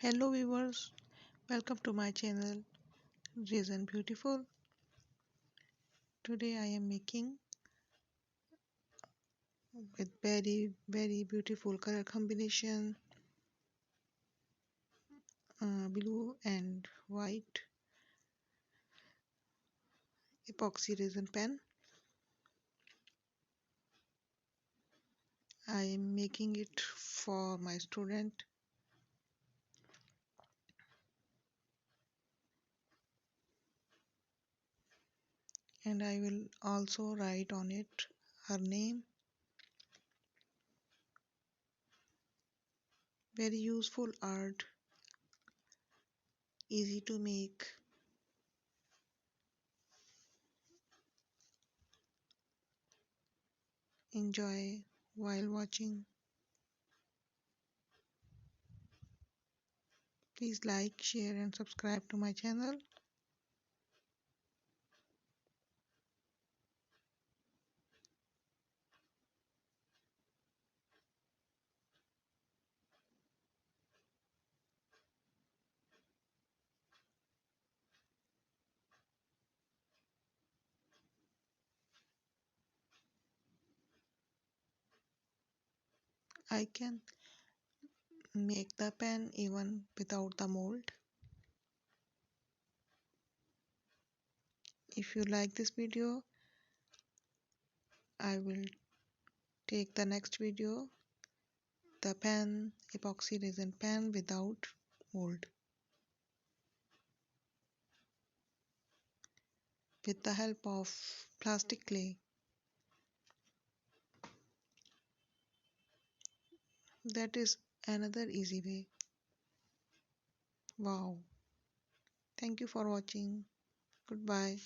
Hello viewers, welcome to my channel Resin Beautiful. Today I am making with very beautiful color combination, blue and white epoxy resin pen. I am making it for my student, and I will also write on it her name. Very useful art, easy to make. Enjoy while watching. Please like, share and subscribe to my channel. I can make the pen even without the mold. If you like this video, I will take the next video, the pen, epoxy resin pen without mold, with the help of plastic clay. That is another easy way. Wow. Thank you for watching. Goodbye.